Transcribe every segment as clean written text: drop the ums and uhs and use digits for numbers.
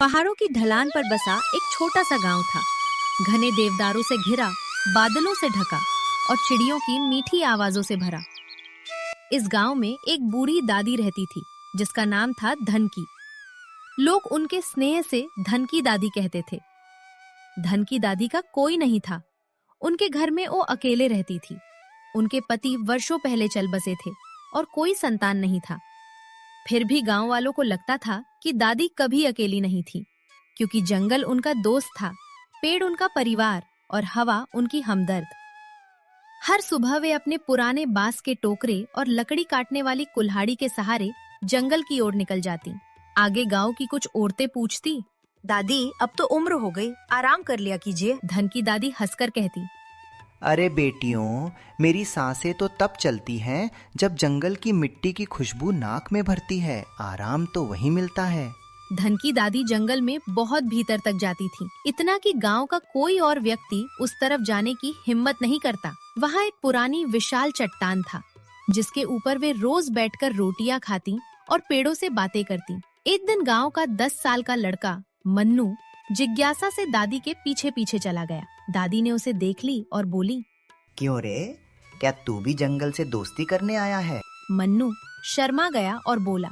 पहाड़ों की ढलान पर बसा एक छोटा सा गांव था। घने देवदारों से घिरा, बादलों से ढका और चिड़ियों की मीठी आवाजों से भरा। इस गांव में एक बूढ़ी दादी रहती थी जिसका नाम था धन की। लोग उनके स्नेह से धन की दादी कहते थे। धन की दादी का कोई नहीं था। उनके घर में वो अकेले रहती थी। उनके पति वर्षों पहले चल बसे थे और कोई संतान नहीं था। फिर भी गांव वालों को लगता था कि दादी कभी अकेली नहीं थी, क्योंकि जंगल उनका दोस्त था, पेड़ उनका परिवार और हवा उनकी हमदर्द। हर सुबह वे अपने पुराने बांस के टोकरे और लकड़ी काटने वाली कुल्हाड़ी के सहारे जंगल की ओर निकल जाती। आगे गांव की कुछ औरतें पूछती, दादी अब तो उम्र हो गई, आराम कर लिया कीजिए। धन की दादी हंसकर कहती, अरे बेटियों, मेरी सांसें तो तब चलती हैं जब जंगल की मिट्टी की खुशबू नाक में भरती है। आराम तो वहीं मिलता है। धन की दादी जंगल में बहुत भीतर तक जाती थी, इतना कि गांव का कोई और व्यक्ति उस तरफ जाने की हिम्मत नहीं करता। वहाँ एक पुरानी विशाल चट्टान था जिसके ऊपर वे रोज बैठकर रोटियां खाती और पेड़ों से बातें करती। एक दिन गांव का 10 साल का लड़का मन्नू जिज्ञासा से दादी के पीछे पीछे चला गया। दादी ने उसे देख ली और बोली, क्यों रे, क्या तू भी जंगल से दोस्ती करने आया है? मन्नू शर्मा गया और बोला,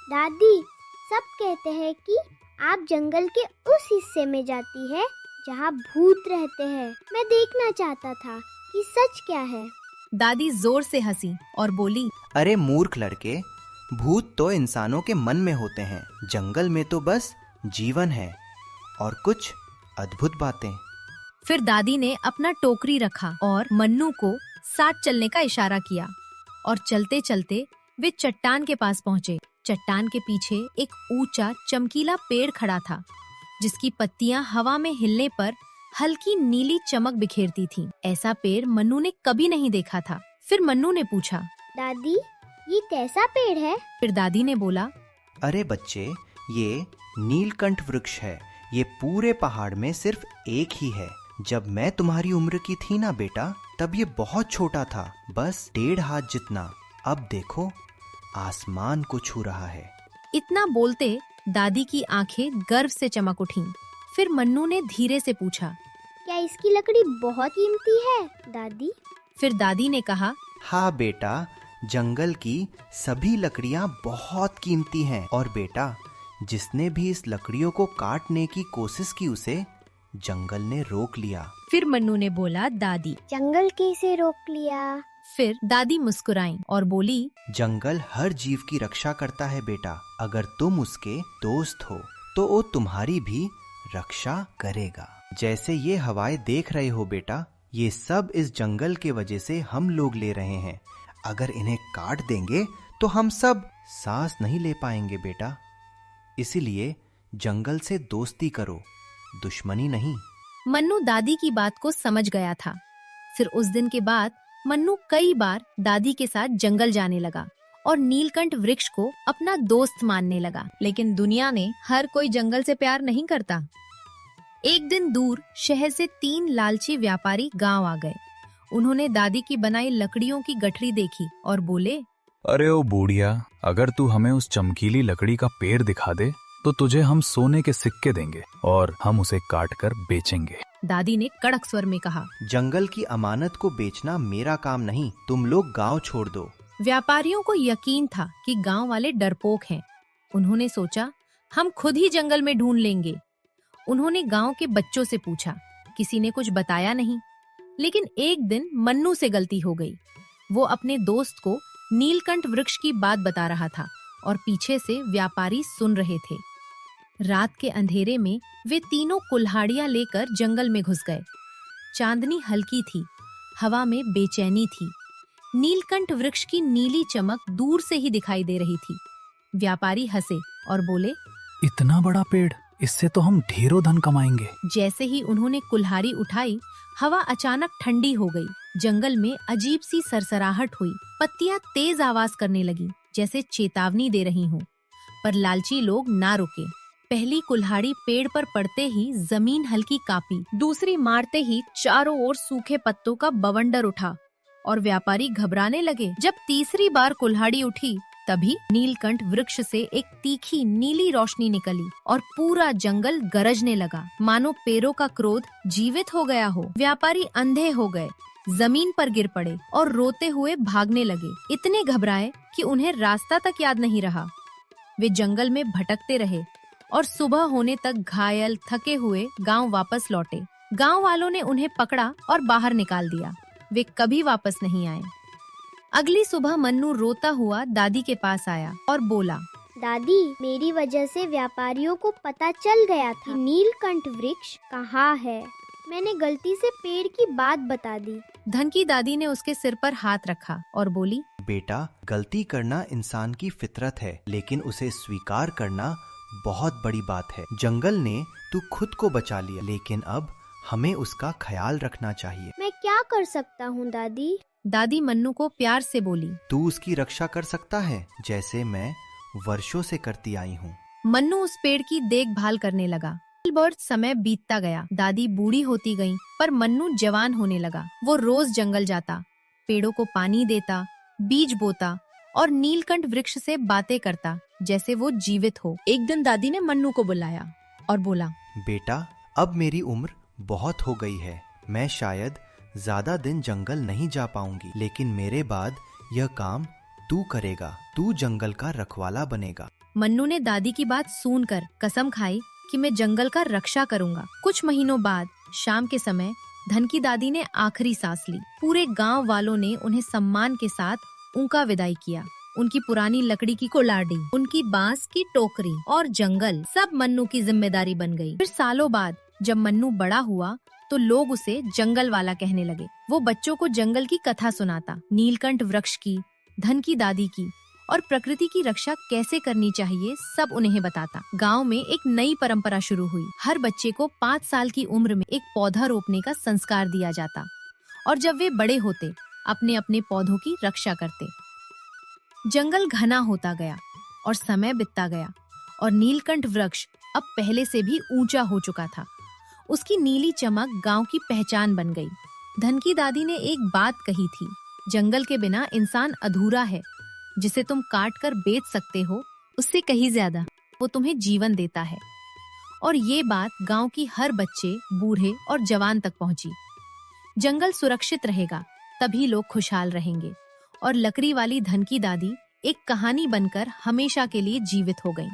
दादी, सब कहते हैं कि आप जंगल के उस हिस्से में जाती है जहाँ भूत रहते हैं। मैं देखना चाहता था कि सच क्या है। दादी जोर से हंसी और बोली, अरे मूर्ख लड़के, भूत तो इंसानों के मन में होते हैं। जंगल में तो बस जीवन है और कुछ अद्भुत बातें। फिर दादी ने अपना टोकरी रखा और मन्नू को साथ चलने का इशारा किया और चलते चलते वे चट्टान के पास पहुँचे। चट्टान के पीछे एक ऊंचा चमकीला पेड़ खड़ा था जिसकी पत्तियां हवा में हिलने पर हल्की नीली चमक बिखेरती थीं। ऐसा पेड़ मन्नू ने कभी नहीं देखा था। फिर मन्नू ने पूछा, दादी, ये कैसा पेड़ है? फिर दादी ने बोला, अरे बच्चे, ये नीलकंठ वृक्ष है। ये पूरे पहाड़ में सिर्फ एक ही है। जब मैं तुम्हारी उम्र की थी ना बेटा, तब ये बहुत छोटा था, बस 1.5 हाथ जितना। अब देखो, आसमान को छू रहा है। इतना बोलते दादी की आंखें गर्व से चमक उठीं। फिर मन्नू ने धीरे से पूछा, क्या इसकी लकड़ी बहुत कीमती है दादी? फिर दादी ने कहा, हाँ बेटा, जंगल की सभी लकड़ियाँ बहुत कीमती हैं। और बेटा, जिसने भी इस लकड़ियों को काटने की कोशिश की उसे जंगल ने रोक लिया। फिर मन्नू ने बोला, दादी। जंगल कैसे रोक लिया? फिर दादी मुस्कुराईं और बोली, जंगल हर जीव की रक्षा करता है बेटा। अगर तुम उसके दोस्त हो तो वो तुम्हारी भी रक्षा करेगा। जैसे ये हवाएं देख रहे हो बेटा, ये सब इस जंगल के वजह से हम लोग ले रहे हैं। अगर इन्हें काट देंगे तो हम सब सांस नहीं ले पाएंगे बेटा। इसीलिए जंगल से दोस्ती करो, दुश्मनी नहीं। मन्नू दादी की बात को समझ गया था। फिर उस दिन के बाद मन्नू कई बार दादी के साथ जंगल जाने लगा और नीलकंठ वृक्ष को अपना दोस्त मानने लगा। लेकिन दुनिया में हर कोई जंगल से प्यार नहीं करता। एक दिन दूर शहर से 3 लालची व्यापारी गांव आ गए। उन्होंने दादी की बनाई लकड़ियों की गठरी देखी और बोले, अरे ओ बूढ़िया, अगर तू हमें उस चमकीली लकड़ी का पेड़ दिखा दे तो तुझे हम सोने के सिक्के देंगे और हम उसे काट कर बेचेंगे। दादी ने कड़क स्वर में कहा, जंगल की अमानत को बेचना मेरा काम नहीं। तुम लोग गांव छोड़ दो। व्यापारियों को यकीन था कि गांव वाले डरपोक हैं। उन्होंने सोचा, हम खुद ही जंगल में ढूंढ लेंगे। उन्होंने गांव के बच्चों से पूछा, किसी ने कुछ बताया नहीं। लेकिन एक दिन मन्नू से गलती हो गई। वो अपने दोस्त को नीलकंठ वृक्ष की बात बता रहा था और पीछे से व्यापारी सुन रहे थे। रात के अंधेरे में वे तीनों कुल्हाड़ियां लेकर जंगल में घुस गए। चांदनी हल्की थी, हवा में बेचैनी थी। नीलकंठ वृक्ष की नीली चमक दूर से ही दिखाई दे रही थी। व्यापारी हंसे और बोले, इतना बड़ा पेड़, इससे तो हम ढेरों धन कमाएंगे। जैसे ही उन्होंने कुल्हाड़ी उठाई, हवा अचानक ठंडी हो गई। जंगल में अजीब सी सरसराहट हुई। पत्तियां तेज आवाज करने लगी, जैसे चेतावनी दे रही हों। पर लालची लोग ना रुके। पहली कुल्हाड़ी पेड़ पर पड़ते ही जमीन हल्की कांपी। दूसरी मारते ही चारों ओर सूखे पत्तों का बवंडर उठा और व्यापारी घबराने लगे। जब तीसरी बार कुल्हाड़ी उठी तभी नीलकंठ वृक्ष से एक तीखी नीली रोशनी निकली और पूरा जंगल गरजने लगा, मानो पेड़ों का क्रोध जीवित हो गया हो। व्यापारी अंधे हो गए, जमीन पर गिर पड़े और रोते हुए भागने लगे, इतने घबराए कि उन्हें रास्ता तक याद नहीं रहा। वे जंगल में भटकते रहे और सुबह होने तक घायल थके हुए गांव वापस लौटे। गांव वालों ने उन्हें पकड़ा और बाहर निकाल दिया। वे कभी वापस नहीं आए। अगली सुबह मन्नू रोता हुआ दादी के पास आया और बोला, दादी, मेरी वजह से व्यापारियों को पता चल गया था नीलकंठ वृक्ष कहाँ है। मैंने गलती से पेड़ की बात बता दी। धन की दादी ने उसके सिर पर हाथ रखा और बोली, बेटा, गलती करना इंसान की फितरत है, लेकिन उसे स्वीकार करना बहुत बड़ी बात है। जंगल ने तू खुद को बचा लिया, लेकिन अब हमें उसका ख्याल रखना चाहिए। मैं क्या कर सकता हूँ दादी? दादी मन्नू को प्यार से बोली। तू उसकी रक्षा कर सकता है, जैसे मैं वर्षों से करती आई हूँ। मन्नू उस पेड़ की देखभाल करने लगा। बहुत समय बीतता गया, दादी बूढ़ी होती गई, पर मन्नू जवान होने लगा। वो रोज जंगल जाता, पेड़ों को पानी देता, बीज बोता और नीलकंठ वृक्ष से बातें करता जैसे वो जीवित हो। एक दिन दादी ने मन्नू को बुलाया और बोला, बेटा, अब मेरी उम्र बहुत हो गई है। मैं शायद ज्यादा दिन जंगल नहीं जा पाऊंगी, लेकिन मेरे बाद यह काम तू करेगा। तू जंगल का रखवाला बनेगा। मन्नू ने दादी की बात सुनकर कसम खाई कि मैं जंगल का रक्षा करूंगा। कुछ महीनों बाद शाम के समय धन की दादी ने आखिरी सांस ली। पूरे गांव वालों ने उन्हें सम्मान के साथ उनका विदाई किया। उनकी पुरानी लकड़ी की कुल्हाड़ी, उनकी बांस की टोकरी और जंगल सब मन्नू की जिम्मेदारी बन गई। फिर सालों बाद जब मन्नू बड़ा हुआ तो लोग उसे जंगल वाला कहने लगे। वो बच्चों को जंगल की कथा सुनाता, नीलकंठ वृक्ष की, धन की दादी की और प्रकृति की रक्षा कैसे करनी चाहिए सब उन्हें बताता। गांव में एक नई परंपरा शुरू हुई। हर बच्चे को 5 साल की उम्र में एक पौधा रोपने का संस्कार दिया जाता और जब वे बड़े होते अपने अपने पौधों की रक्षा करते। जंगल घना होता गया और समय बीतता गया और नीलकंठ वृक्ष अब पहले से भी ऊंचा हो चुका था। उसकी नीली चमक गांव की पहचान बन गई। धन की दादी ने एक बात कही थी, जंगल के बिना इंसान अधूरा है। जिसे तुम काट कर बेच सकते हो, उससे कहीं ज्यादा वो तुम्हें जीवन देता है। और ये बात गांव की हर बच्चे, बूढ़े और जवान तक पहुंची। जंगल सुरक्षित रहेगा तभी लोग खुशहाल रहेंगे और लकड़ी वाली धन की दादी एक कहानी बनकर हमेशा के लिए जीवित हो गई।